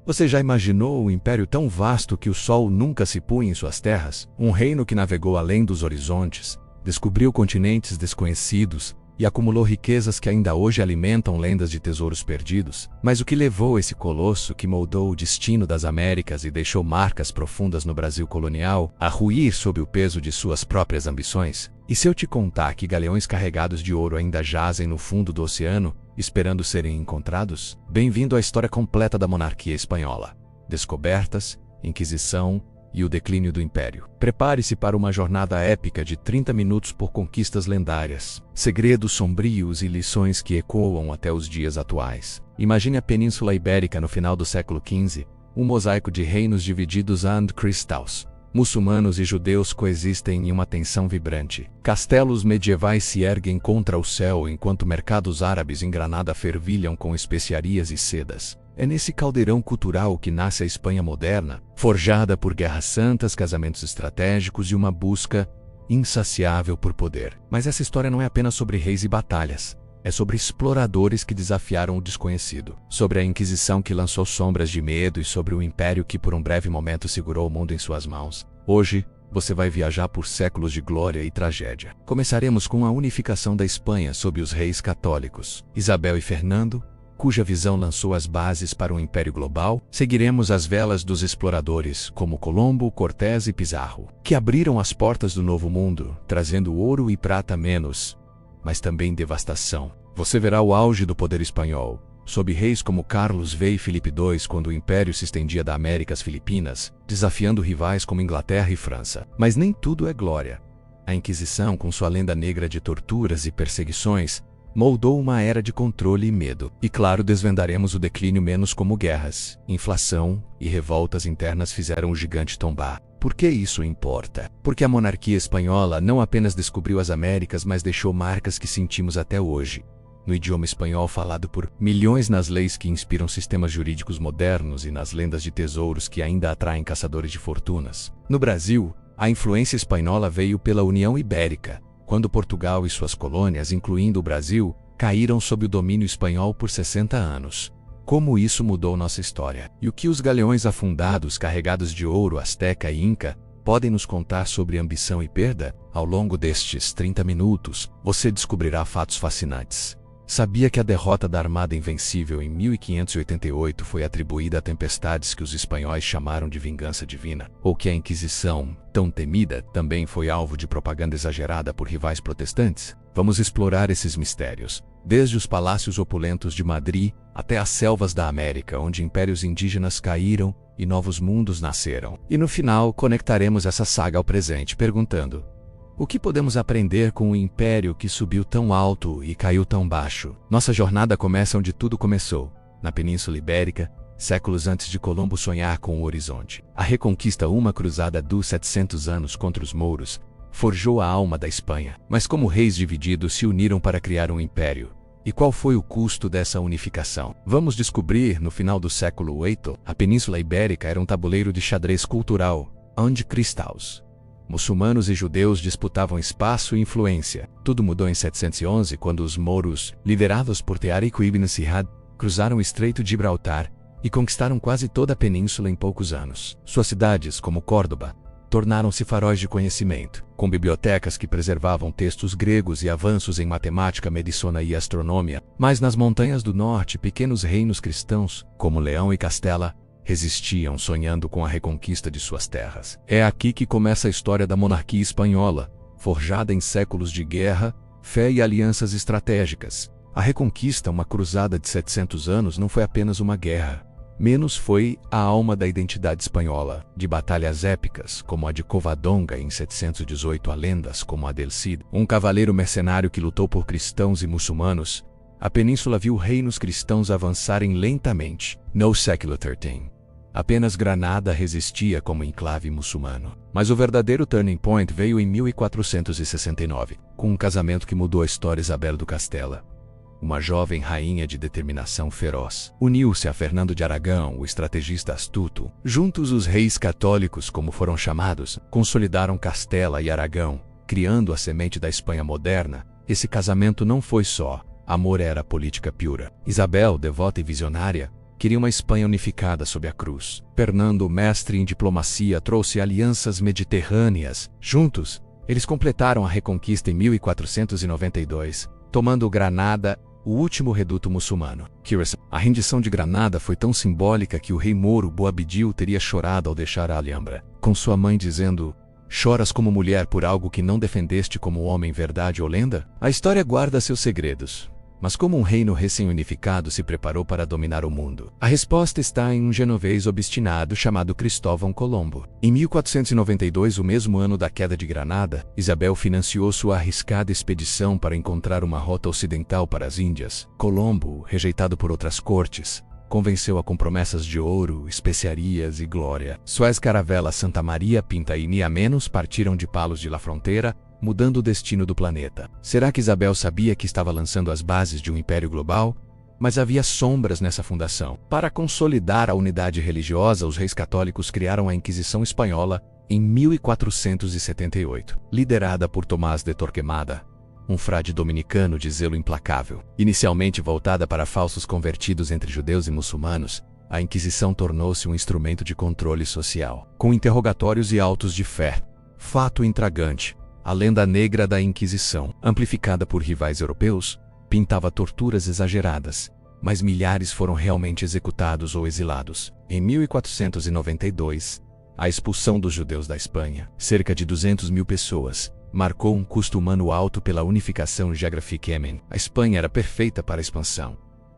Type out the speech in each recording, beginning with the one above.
Você já imaginou um império tão vasto que o sol nunca se punha em suas terras? Um reino que navegou além dos horizontes, descobriu continentes desconhecidos e acumulou riquezas que ainda hoje alimentam lendas de tesouros perdidos. Mas o que levou esse colosso que moldou o destino das Américas e deixou marcas profundas no Brasil colonial a ruir sob o peso de suas próprias ambições? E se eu te contar que galeões carregados de ouro ainda jazem no fundo do oceano, esperando serem encontrados? Bem-vindo à história completa da monarquia espanhola. Descobertas, Inquisição e o declínio do Império. Prepare-se para uma jornada épica de 30 minutos por conquistas lendárias, segredos sombrios e lições que ecoam até os dias atuais. Imagine a Península Ibérica no final do século XV, um mosaico de reinos divididos and cristãos. Muçulmanos e judeus coexistem em uma tensão vibrante. Castelos medievais se erguem contra o céu enquanto mercados árabes em Granada fervilham com especiarias e sedas. É nesse caldeirão cultural que nasce a Espanha moderna, forjada por guerras santas, casamentos estratégicos e uma busca insaciável por poder. Mas essa história não é apenas sobre reis e batalhas. É sobre exploradores que desafiaram o desconhecido, sobre a Inquisição que lançou sombras de medo e sobre o Império que por um breve momento segurou o mundo em suas mãos. Hoje, você vai viajar por séculos de glória e tragédia. Começaremos com a unificação da Espanha sob os reis católicos, Isabel e Fernando, cuja visão lançou as bases para um império global. Seguiremos as velas dos exploradores, como Colombo, Cortés e Pizarro, que abriram as portas do Novo Mundo, trazendo ouro e prata menos, mas também devastação. Você verá o auge do poder espanhol, sob reis como Carlos V e Filipe II, quando o império se estendia da América às Filipinas, desafiando rivais como Inglaterra e França. Mas nem tudo é glória. A Inquisição, com sua lenda negra de torturas e perseguições, moldou uma era de controle e medo. E claro, desvendaremos o declínio menos como guerras, inflação e revoltas internas fizeram o gigante tombar. Por que isso importa? Porque a monarquia espanhola não apenas descobriu as Américas, mas deixou marcas que sentimos até hoje. No idioma espanhol falado por milhões, nas leis que inspiram sistemas jurídicos modernos e nas lendas de tesouros que ainda atraem caçadores de fortunas. No Brasil, a influência espanhola veio pela União Ibérica, quando Portugal e suas colônias, incluindo o Brasil, caíram sob o domínio espanhol por 60 anos. Como isso mudou nossa história? E o que os galeões afundados carregados de ouro asteca e inca podem nos contar sobre ambição e perda? Ao longo destes 30 minutos, você descobrirá fatos fascinantes. Sabia que a derrota da Armada Invencível em 1588 foi atribuída a tempestades que os espanhóis chamaram de vingança divina? Ou que a Inquisição, tão temida, também foi alvo de propaganda exagerada por rivais protestantes? Vamos explorar esses mistérios, desde os palácios opulentos de Madrid até as selvas da América, onde impérios indígenas caíram e novos mundos nasceram. E no final, conectaremos essa saga ao presente, perguntando: o que podemos aprender com um império que subiu tão alto e caiu tão baixo? Nossa jornada começa onde tudo começou, na Península Ibérica, séculos antes de Colombo sonhar com o horizonte. A Reconquista, uma cruzada dos 700 anos contra os mouros, forjou a alma da Espanha. Mas como reis divididos se uniram para criar um império? E qual foi o custo dessa unificação? Vamos descobrir. No final do século VIII, a Península Ibérica era um tabuleiro de xadrez cultural, onde cristãos, muçulmanos e judeus disputavam espaço e influência. Tudo mudou em 711, quando os mouros, liderados por Tariq ibn Ziyad, cruzaram o Estreito de Gibraltar e conquistaram quase toda a península em poucos anos. Suas cidades, como Córdoba, tornaram-se faróis de conhecimento, com bibliotecas que preservavam textos gregos e avanços em matemática, medicina e astronomia. Mas nas montanhas do norte, pequenos reinos cristãos, como Leão e Castela, resistiam, sonhando com a reconquista de suas terras. É aqui que começa a história da monarquia espanhola, forjada em séculos de guerra, fé e alianças estratégicas. A Reconquista, uma cruzada de 700 anos, não foi apenas uma guerra. Menos foi a alma da identidade espanhola, de batalhas épicas, como a de Covadonga em 718, a lendas como a del Cid, um cavaleiro mercenário que lutou por cristãos e muçulmanos. A península viu reinos cristãos avançarem lentamente. No século XIII, apenas Granada resistia como enclave muçulmano. Mas o verdadeiro turning point veio em 1469, com um casamento que mudou a história. Isabel do Castela, uma jovem rainha de determinação feroz, uniu-se a Fernando de Aragão, o estrategista astuto. Juntos, os reis católicos, como foram chamados, consolidaram Castela e Aragão, criando a semente da Espanha moderna. Esse casamento não foi só amor, era política pura. Isabel, devota e visionária, queria uma Espanha unificada sob a cruz. Fernando, mestre em diplomacia, trouxe alianças mediterrâneas. Juntos, eles completaram a reconquista em 1492, tomando Granada, o último reduto muçulmano. A rendição de Granada foi tão simbólica que o rei moro Boabdil teria chorado ao deixar a Alhambra, com sua mãe dizendo: "Choras como mulher por algo que não defendeste como homem, verdade ou lenda?" A história guarda seus segredos. Mas como um reino recém-unificado se preparou para dominar o mundo? A resposta está em um genovês obstinado chamado Cristóvão Colombo. Em 1492, o mesmo ano da queda de Granada, Isabel financiou sua arriscada expedição para encontrar uma rota ocidental para as Índias. Colombo, rejeitado por outras cortes, convenceu-a com promessas de ouro, especiarias e glória. Suas caravelas Santa Maria Pinta e Niamenos partiram de Palos de la Fronteira, mudando o destino do planeta. Será que Isabel sabia que estava lançando as bases de um império global? Mas havia sombras nessa fundação. Para consolidar a unidade religiosa, os reis católicos criaram a Inquisição Espanhola em 1478, liderada por Tomás de Torquemada, um frade dominicano de zelo implacável. Inicialmente voltada para falsos convertidos entre judeus e muçulmanos, a Inquisição tornou-se um instrumento de controle social, com interrogatórios e autos de fé. Fato intrigante: a lenda negra da Inquisição, amplificada por rivais europeus, pintava torturas exageradas, mas milhares foram realmente executados ou exilados. Em 1492, a expulsão dos judeus da Espanha, cerca de 200.000 pessoas, marcou um custo humano alto pela unificação geográfica. A Espanha era perfeita para a expansão.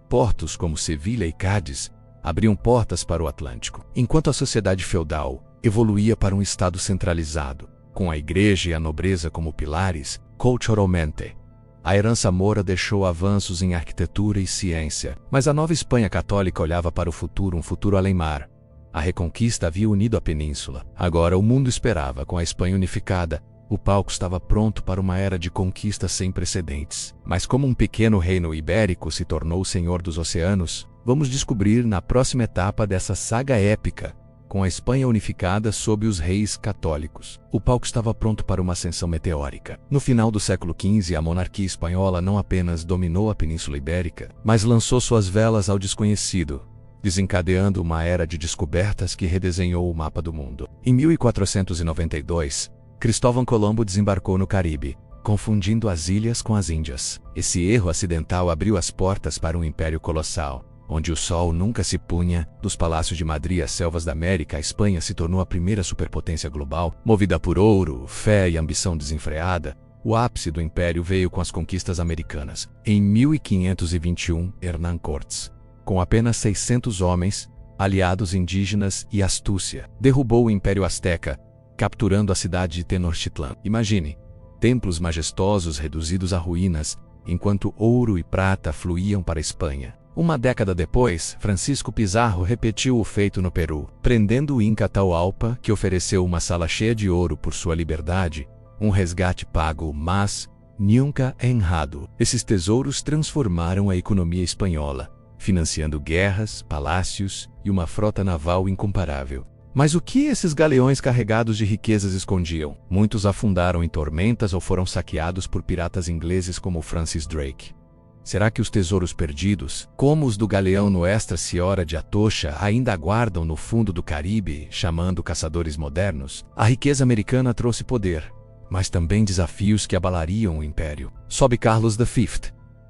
Portos como Sevilha e Cádiz abriam portas para o Atlântico, enquanto a sociedade feudal evoluía para um estado centralizado, com a igreja e a nobreza como pilares. Culturalmente, a herança moura deixou avanços em arquitetura e ciência, mas a nova Espanha católica olhava para o futuro, um futuro além-mar. A reconquista havia unido a península. Agora o mundo esperava. Com a Espanha unificada, o palco estava pronto para uma era de conquista sem precedentes. Mas como um pequeno reino ibérico se tornou o senhor dos oceanos, vamos descobrir na próxima etapa dessa saga épica. Com a Espanha unificada sob os reis católicos, o palco estava pronto para uma ascensão meteórica. No final do século XV, a monarquia espanhola não apenas dominou a Península Ibérica, mas lançou suas velas ao desconhecido, desencadeando uma era de descobertas que redesenhou o mapa do mundo. Em 1492, Cristóvão Colombo desembarcou no Caribe, confundindo as ilhas com as Índias. Esse erro acidental abriu as portas para um império colossal, onde o sol nunca se punha. Dos palácios de Madrid às selvas da América, a Espanha se tornou a primeira superpotência global. Movida por ouro, fé e ambição desenfreada, o ápice do império veio com as conquistas americanas. Em 1521, Hernán Cortés, com apenas 600 homens, aliados indígenas e astúcia, derrubou o Império Azteca, capturando a cidade de Tenochtitlán. Imagine, templos majestosos reduzidos a ruínas, enquanto ouro e prata fluíam para a Espanha. Uma década depois, Francisco Pizarro repetiu o feito no Peru, prendendo o Inca Atahualpa, que ofereceu uma sala cheia de ouro por sua liberdade, um resgate pago, mas nunca honrado. Esses tesouros transformaram a economia espanhola, financiando guerras, palácios e uma frota naval incomparável. Mas o que esses galeões carregados de riquezas escondiam? Muitos afundaram em tormentas ou foram saqueados por piratas ingleses como Francis Drake. Será que os tesouros perdidos, como os do galeão Nuestra Senhora de Atocha, ainda aguardam no fundo do Caribe, chamando caçadores modernos? A riqueza americana trouxe poder, mas também desafios que abalariam o império. Sob Carlos V,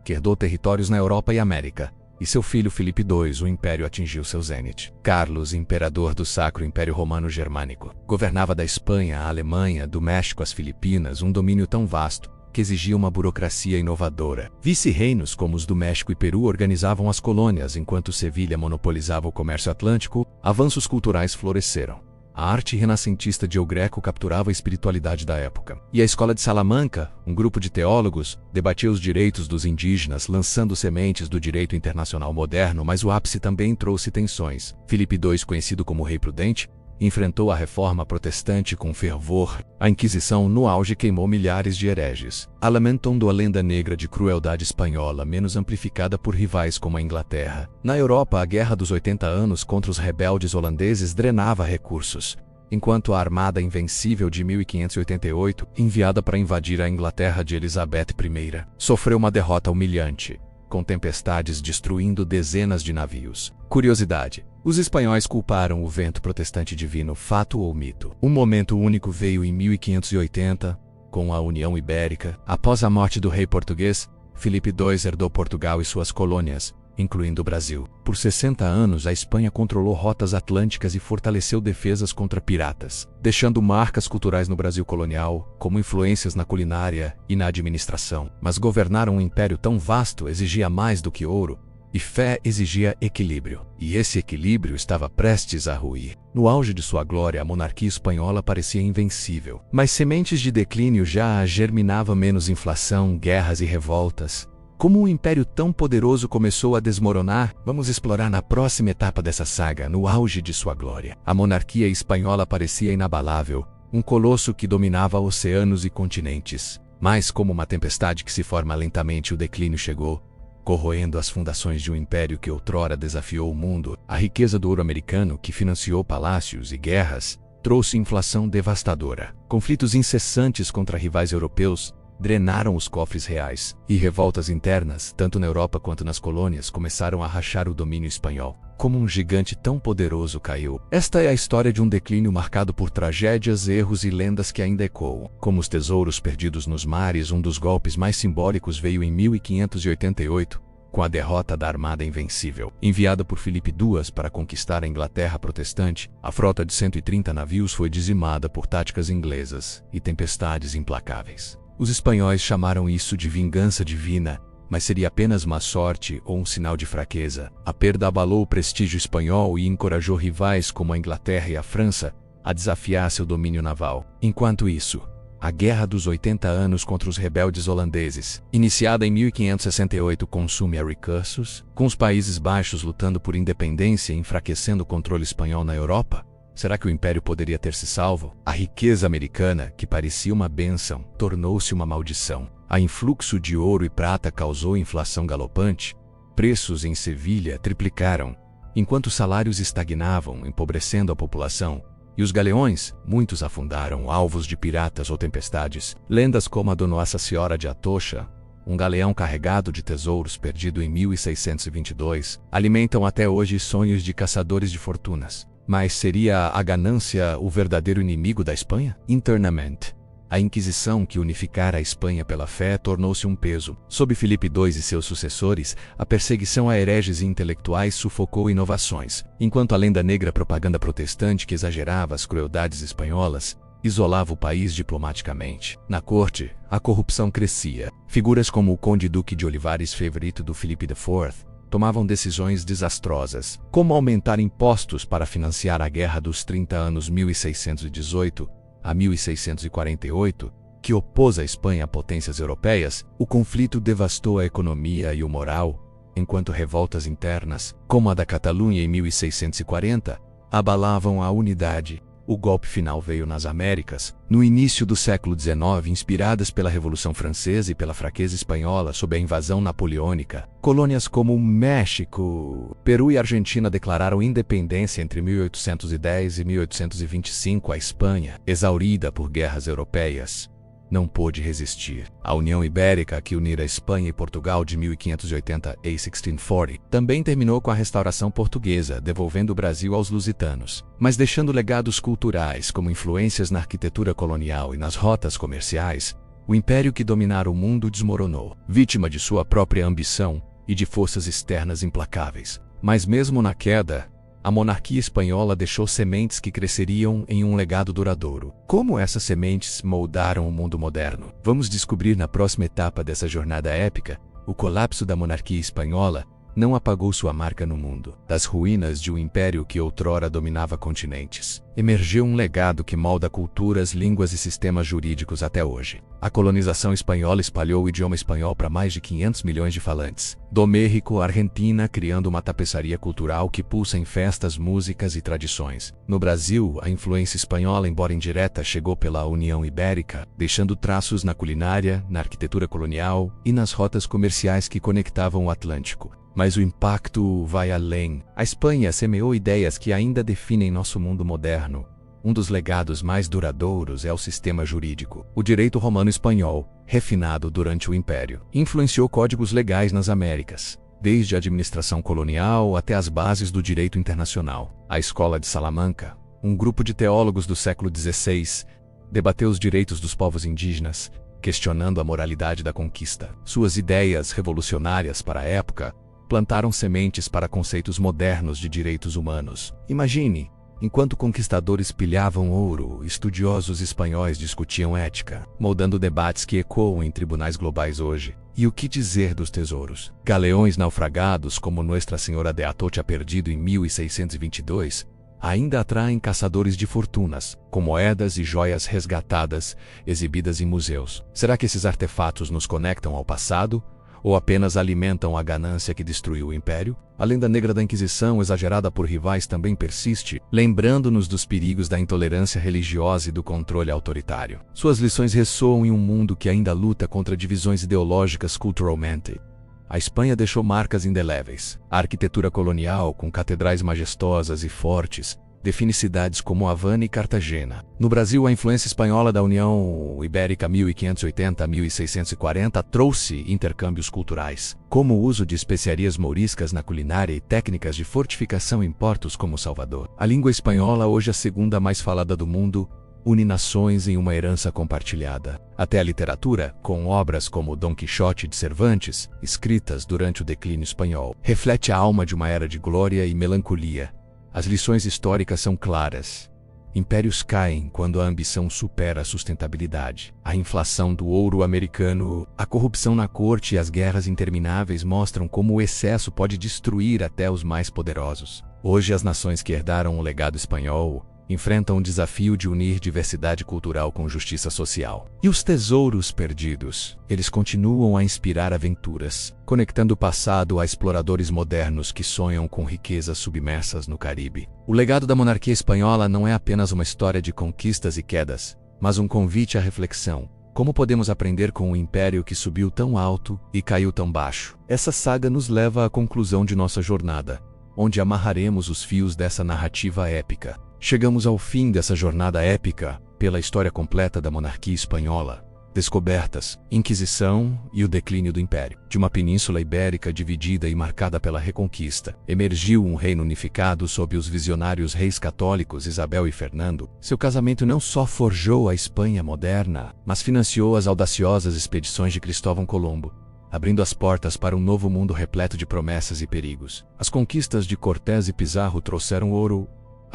que herdou territórios na Europa e América, e seu filho Filipe II, o império atingiu seu zênite. Carlos, imperador do Sacro Império Romano Germânico, governava da Espanha à Alemanha, do México às Filipinas, um domínio tão vasto que exigia uma burocracia inovadora. Vice-reinos como os do México e Peru organizavam as colônias, enquanto Sevilha monopolizava o comércio atlântico. Avanços culturais floresceram. A arte renascentista de El Greco capturava a espiritualidade da época. E a Escola de Salamanca, um grupo de teólogos, debatia os direitos dos indígenas, lançando sementes do direito internacional moderno, mas o ápice também trouxe tensões. Filipe II, conhecido como Rei Prudente, enfrentou a reforma protestante com fervor. A Inquisição, no auge, queimou milhares de hereges, alimentando a lenda negra de crueldade espanhola, menos amplificada por rivais como a Inglaterra. Na Europa, a Guerra dos 80 Anos contra os rebeldes holandeses drenava recursos, enquanto a Armada Invencível de 1588, enviada para invadir a Inglaterra de Elizabeth I, sofreu uma derrota humilhante. com tempestades destruindo dezenas de navios. Curiosidade: os espanhóis culparam o vento protestante divino, fato ou mito? Um momento único veio em 1580, com a União Ibérica. Após a morte do rei português, Filipe II herdou Portugal e suas colônias, incluindo o Brasil. Por 60 anos, a Espanha controlou rotas atlânticas e fortaleceu defesas contra piratas, deixando marcas culturais no Brasil colonial, como influências na culinária e na administração. Mas governar um império tão vasto exigia mais do que ouro, e fé exigia equilíbrio. E esse equilíbrio estava prestes a ruir. No auge de sua glória, a monarquia espanhola parecia invencível. Mas sementes de declínio já germinavam: menos inflação, guerras e revoltas. Como um império tão poderoso começou a desmoronar? Vamos explorar na próxima etapa dessa saga, no auge de sua glória. A monarquia espanhola parecia inabalável, um colosso que dominava oceanos e continentes. Mas como uma tempestade que se forma lentamente, o declínio chegou, corroendo as fundações de um império que outrora desafiou o mundo. A riqueza do ouro americano, que financiou palácios e guerras, trouxe inflação devastadora. Conflitos incessantes contra rivais europeus drenaram os cofres reais, e revoltas internas, tanto na Europa quanto nas colônias, começaram a rachar o domínio espanhol. Como um gigante tão poderoso caiu. Esta é a história de um declínio marcado por tragédias, erros e lendas que ainda ecoam. Como os tesouros perdidos nos mares, um dos golpes mais simbólicos veio em 1588, com a derrota da Armada Invencível. Enviada por Filipe II para conquistar a Inglaterra protestante, a frota de 130 navios foi dizimada por táticas inglesas e tempestades implacáveis. Os espanhóis chamaram isso de vingança divina, mas seria apenas má sorte ou um sinal de fraqueza. A perda abalou o prestígio espanhol e encorajou rivais como a Inglaterra e a França a desafiar seu domínio naval. Enquanto isso, a Guerra dos 80 Anos contra os rebeldes holandeses, iniciada em 1568 com Sume a Recursos, com os Países Baixos lutando por independência e enfraquecendo o controle espanhol na Europa. Será que o império poderia ter se salvo? A riqueza americana, que parecia uma bênção, tornou-se uma maldição. A influxo de ouro e prata causou inflação galopante. Preços em Sevilha triplicaram, enquanto salários estagnavam, empobrecendo a população. E os galeões, muitos afundaram, alvos de piratas ou tempestades. Lendas como a do Nossa Senhora de Atocha, um galeão carregado de tesouros perdido em 1622, alimentam até hoje sonhos de caçadores de fortunas. Mas seria a ganância o verdadeiro inimigo da Espanha? Internamente, a Inquisição, que unificara a Espanha pela fé, tornou-se um peso. Sob Filipe II e seus sucessores, a perseguição a hereges e intelectuais sufocou inovações, enquanto a lenda negra propaganda protestante, que exagerava as crueldades espanholas, isolava o país diplomaticamente. Na corte, a corrupção crescia. Figuras como o Conde-Duque de Olivares, favorito do Filipe IV, tomavam decisões desastrosas, como aumentar impostos para financiar a Guerra dos 30 Anos 1618 a 1648, que opôs a Espanha a potências europeias. O conflito devastou a economia e o moral, enquanto revoltas internas, como a da Catalunha em 1640, abalavam a unidade. O golpe final veio nas Américas, no início do século XIX, inspiradas pela Revolução Francesa e pela fraqueza espanhola sob a invasão napoleônica. Colônias como México, Peru e Argentina declararam independência entre 1810 e 1825. A Espanha, exaurida por guerras europeias, não pôde resistir. A União Ibérica, que unira Espanha e Portugal de 1580 a 1640, também terminou com a restauração portuguesa, devolvendo o Brasil aos lusitanos, mas deixando legados culturais como influências na arquitetura colonial e nas rotas comerciais. O império que dominara o mundo desmoronou, vítima de sua própria ambição e de forças externas implacáveis. Mas mesmo na queda, a monarquia espanhola deixou sementes que cresceriam em um legado duradouro. Como essas sementes moldaram o mundo moderno? Vamos descobrir na próxima etapa dessa jornada épica. O colapso da monarquia espanhola não apagou sua marca no mundo. Das ruínas de um império que outrora dominava continentes, emergiu um legado que molda culturas, línguas e sistemas jurídicos até hoje. A colonização espanhola espalhou o idioma espanhol para mais de 500 milhões de falantes. Do México à Argentina, criando uma tapeçaria cultural que pulsa em festas, músicas e tradições. No Brasil, a influência espanhola, embora indireta, chegou pela União Ibérica, deixando traços na culinária, na arquitetura colonial e nas rotas comerciais que conectavam o Atlântico. Mas o impacto vai além. A Espanha semeou ideias que ainda definem nosso mundo moderno. Um dos legados mais duradouros é o sistema jurídico. O direito romano-espanhol, refinado durante o Império, influenciou códigos legais nas Américas, desde a administração colonial até as bases do direito internacional. A Escola de Salamanca, um grupo de teólogos do século XVI, debateu os direitos dos povos indígenas, questionando a moralidade da conquista. Suas ideias revolucionárias para a época plantaram sementes para conceitos modernos de direitos humanos. Imagine, enquanto conquistadores pilhavam ouro, estudiosos espanhóis discutiam ética, moldando debates que ecoam em tribunais globais hoje. E o que dizer dos tesouros? Galeões naufragados como Nuestra Senhora de Atocha perdido em 1622 ainda atraem caçadores de fortunas, com moedas e joias resgatadas, exibidas em museus. Será que esses artefatos nos conectam ao passado, ou apenas alimentam a ganância que destruiu o Império? A lenda negra da Inquisição, exagerada por rivais, também persiste, lembrando-nos dos perigos da intolerância religiosa e do controle autoritário. Suas lições ressoam em um mundo que ainda luta contra divisões ideológicas culturalmente. A Espanha deixou marcas indeléveis. A arquitetura colonial, com catedrais majestosas e fortes, define cidades como Havana e Cartagena. No Brasil, a influência espanhola da União Ibérica 1580 a 1640 trouxe intercâmbios culturais, como o uso de especiarias mouriscas na culinária e técnicas de fortificação em portos como Salvador. A língua espanhola, hoje a segunda mais falada do mundo, une nações em uma herança compartilhada. Até a literatura, com obras como Dom Quixote de Cervantes, escritas durante o declínio espanhol, reflete a alma de uma era de glória e melancolia. As lições históricas são claras. Impérios caem quando a ambição supera a sustentabilidade. A inflação do ouro americano, a corrupção na corte e as guerras intermináveis mostram como o excesso pode destruir até os mais poderosos. Hoje, as nações que herdaram o legado espanhol enfrentam o desafio de unir diversidade cultural com justiça social. E os tesouros perdidos? Eles continuam a inspirar aventuras, conectando o passado a exploradores modernos que sonham com riquezas submersas no Caribe. O legado da monarquia espanhola não é apenas uma história de conquistas e quedas, mas um convite à reflexão. Como podemos aprender com um império que subiu tão alto e caiu tão baixo? Essa saga nos leva à conclusão de nossa jornada, onde amarraremos os fios dessa narrativa épica. Chegamos ao fim dessa jornada épica pela história completa da monarquia espanhola, descobertas, Inquisição e o declínio do Império. De uma península ibérica dividida e marcada pela Reconquista, emergiu um reino unificado sob os visionários reis católicos Isabel e Fernando. Seu casamento não só forjou a Espanha moderna, mas financiou as audaciosas expedições de Cristóvão Colombo, abrindo as portas para um novo mundo repleto de promessas e perigos. As conquistas de Cortés e Pizarro trouxeram ouro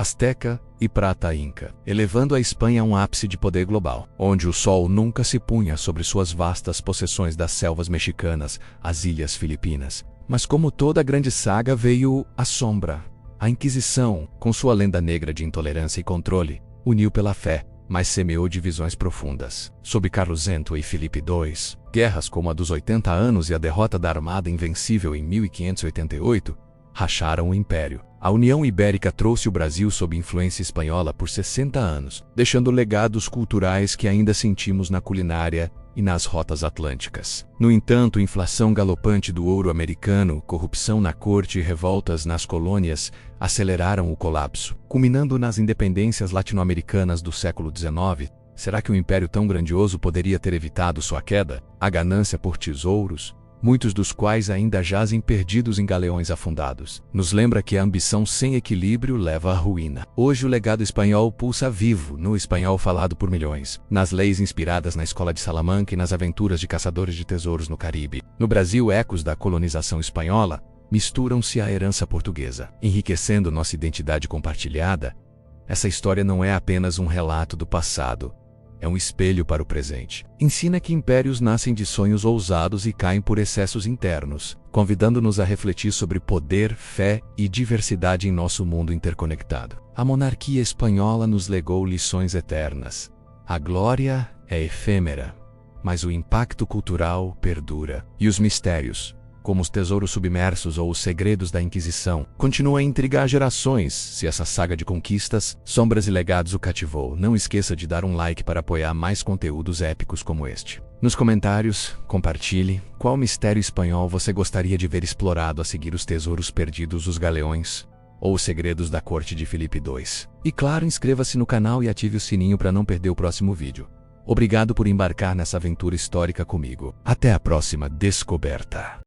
asteca e prata inca, elevando a Espanha a um ápice de poder global, onde o sol nunca se punha sobre suas vastas possessões das selvas mexicanas às ilhas filipinas. Mas como toda grande saga veio a sombra. A Inquisição, com sua lenda negra de intolerância e controle, uniu pela fé, mas semeou divisões profundas. Sob Carlos Zento e Filipe II, guerras como a dos 80 anos e a derrota da Armada Invencível em 1588 racharam o Império. A União Ibérica trouxe o Brasil sob influência espanhola por 60 anos, deixando legados culturais que ainda sentimos na culinária e nas rotas atlânticas. No entanto, inflação galopante do ouro americano, corrupção na corte e revoltas nas colônias aceleraram o colapso, culminando nas independências latino-americanas do século XIX. Será que um império tão grandioso poderia ter evitado sua queda? A ganância por tesouros, muitos dos quais ainda jazem perdidos em galeões afundados, nos lembra que a ambição sem equilíbrio leva à ruína. Hoje o legado espanhol pulsa vivo no espanhol falado por milhões, nas leis inspiradas na Escola de Salamanca e nas aventuras de caçadores de tesouros no Caribe. No Brasil, ecos da colonização espanhola misturam-se à herança portuguesa, enriquecendo nossa identidade compartilhada. Essa história não é apenas um relato do passado, é um espelho para o presente. Ensina que impérios nascem de sonhos ousados e caem por excessos internos, convidando-nos a refletir sobre poder, fé e diversidade em nosso mundo interconectado. A monarquia espanhola nos legou lições eternas. A glória é efêmera, mas o impacto cultural perdura. E os mistérios, como os tesouros submersos ou os segredos da Inquisição, continua a intrigar gerações. Se essa saga de conquistas, sombras e legados o cativou, não esqueça de dar um like para apoiar mais conteúdos épicos como este. Nos comentários, compartilhe qual mistério espanhol você gostaria de ver explorado a seguir os tesouros perdidos dos galeões ou Os Segredos da Corte de Filipe II. E claro, inscreva-se no canal e ative o sininho para não perder o próximo vídeo. Obrigado por embarcar nessa aventura histórica comigo. Até a próxima descoberta.